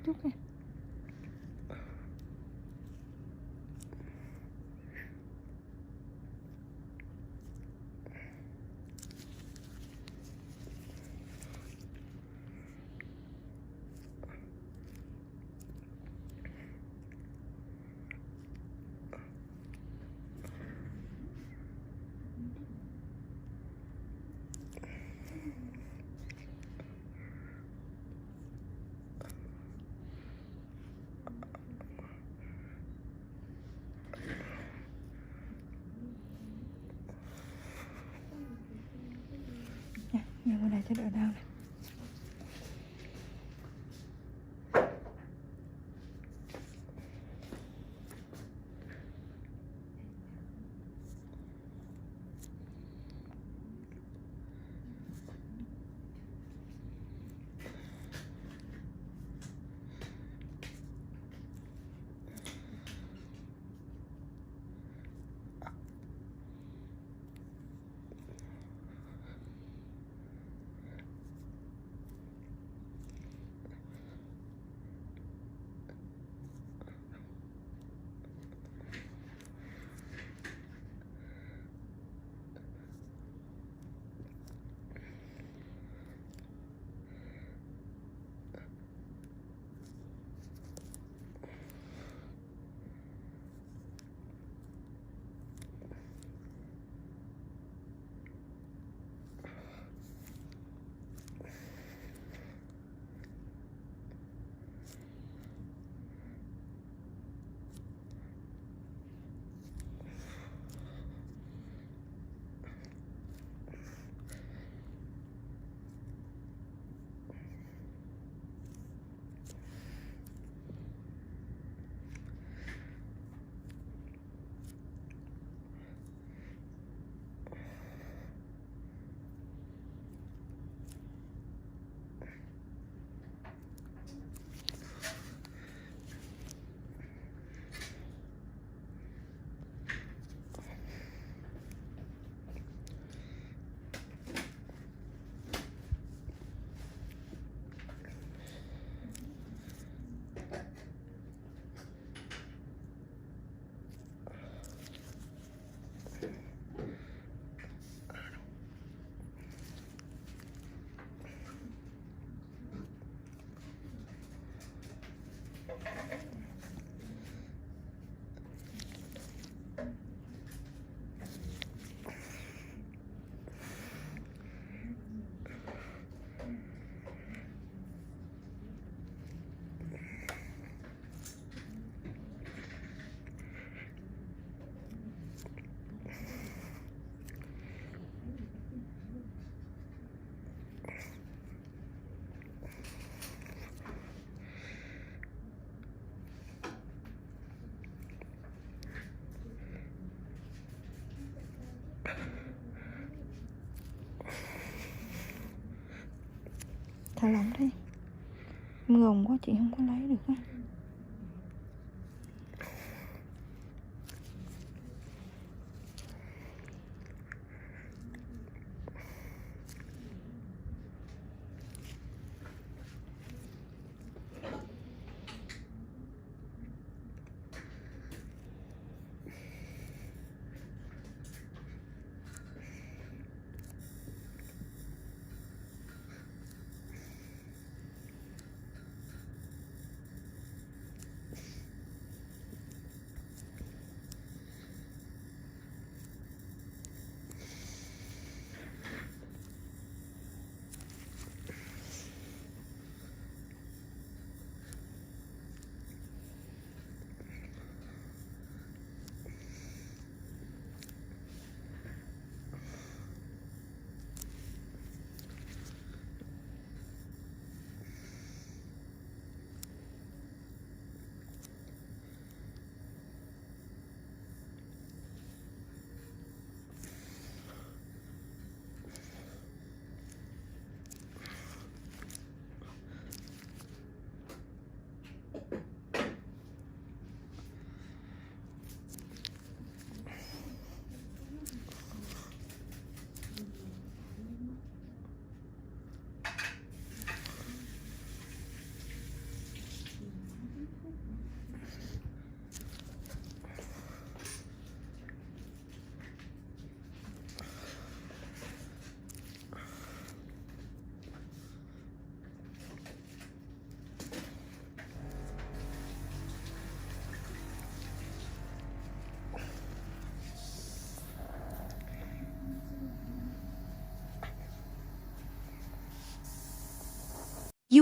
chút ha. Nằm ở đây cho đỡ đau này. Thả lỏng đi. Ngồng quá chị không có lấy được á.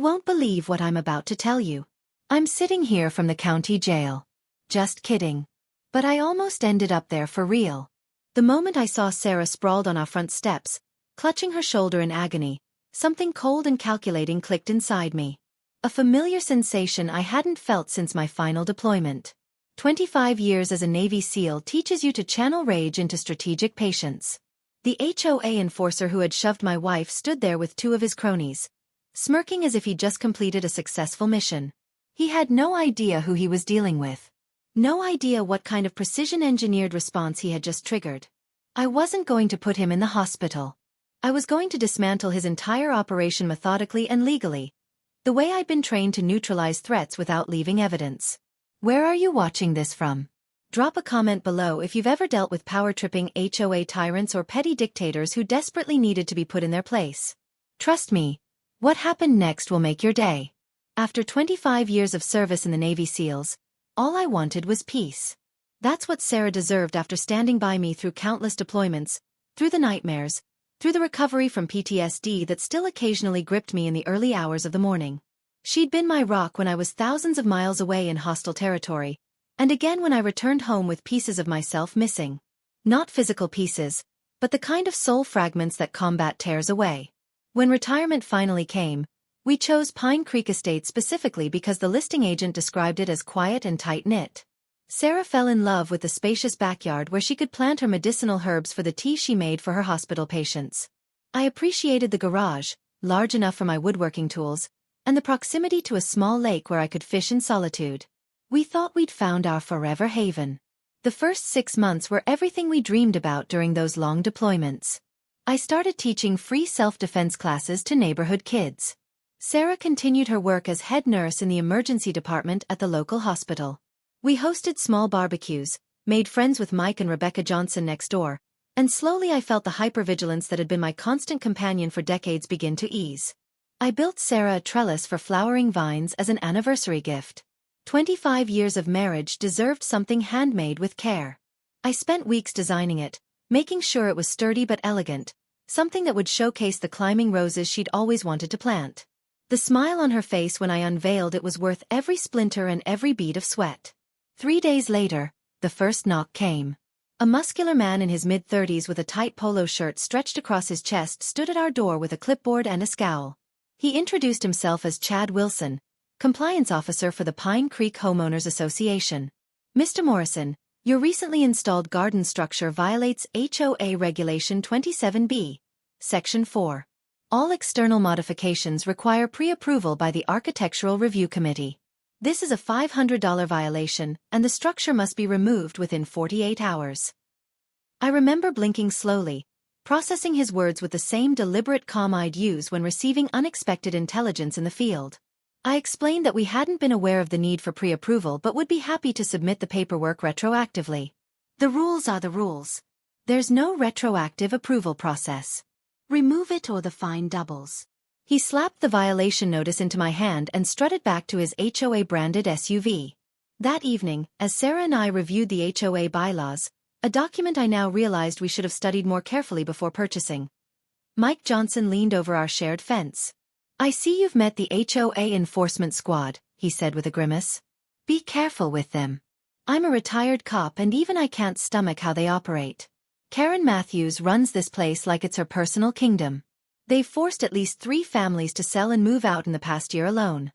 You won't believe what I'm about to tell you. I'm sitting here from the county jail. Just kidding. But I almost ended up there for real. The moment I saw Sarah sprawled on our front steps, clutching her shoulder in agony, something cold and calculating clicked inside me. A familiar sensation I hadn't felt since my final deployment. 25 years as a Navy SEAL teaches you to channel rage into strategic patience. The HOA enforcer who had shoved my wife stood there with two of his cronies, smirking as if he'd just completed a successful mission. He had no idea who he was dealing with. No idea what kind of precision-engineered response he had just triggered. I wasn't going to put him in the hospital. I was going to dismantle his entire operation methodically and legally, the way I'd been trained to neutralize threats without leaving evidence. Where are you watching this from? Drop a comment below if you've ever dealt with power-tripping HOA tyrants or petty dictators who desperately needed to be put in their place. Trust me, what happened next will make your day. After 25 years of service in the Navy SEALs, all I wanted was peace. That's what Sarah deserved after standing by me through countless deployments, through the nightmares, through the recovery from PTSD that still occasionally gripped me in the early hours of the morning. She'd been my rock when I was thousands of miles away in hostile territory, and again when I returned home with pieces of myself missing. Not physical pieces, but the kind of soul fragments that combat tears away. When retirement finally came, we chose Pine Creek Estate specifically because the listing agent described it as quiet and tight-knit. Sarah fell in love with the spacious backyard where she could plant her medicinal herbs for the tea she made for her hospital patients. I appreciated the garage, large enough for my woodworking tools, and the proximity to a small lake where I could fish in solitude. We thought we'd found our forever haven. The first 6 months were everything we dreamed about during those long deployments. I started teaching free self-defense classes to neighborhood kids. Sarah continued her work as head nurse in the emergency department at the local hospital. We hosted small barbecues, made friends with Mike and Rebecca Johnson next door, and slowly I felt the hypervigilance that had been my constant companion for decades begin to ease. I built Sarah a trellis for flowering vines as an anniversary gift. 25 years of marriage deserved something handmade with care. I spent weeks designing it, making sure it was sturdy but elegant, something that would showcase the climbing roses she'd always wanted to plant. The smile on her face when I unveiled it was worth every splinter and every bead of sweat. 3 days later, the first knock came. A muscular man in his mid-30s with a tight polo shirt stretched across his chest stood at our door with a clipboard and a scowl. He introduced himself as Chad Wilson, compliance officer for the Pine Creek Homeowners Association. Mr. Morrison, your recently installed garden structure violates HOA Regulation 27B, Section 4. All external modifications require pre-approval by the Architectural Review Committee. This is a $500 violation, and the structure must be removed within 48 hours. I remember blinking slowly, processing his words with the same deliberate calm I'd use when receiving unexpected intelligence in the field. I explained that we hadn't been aware of the need for pre-approval but would be happy to submit the paperwork retroactively. The rules are the rules. There's no retroactive approval process. Remove it or the fine doubles. He slapped the violation notice into my hand and strutted back to his HOA-branded SUV. That evening, as Sarah and I reviewed the HOA bylaws, a document I now realized we should have studied more carefully before purchasing, Mike Johnson leaned over our shared fence. "I see you've met the HOA enforcement squad," he said with a grimace. "Be careful with them. I'm a retired cop and even I can't stomach how they operate. Karen Matthews runs this place like it's her personal kingdom. They've forced at least 3 families to sell and move out in the past year alone.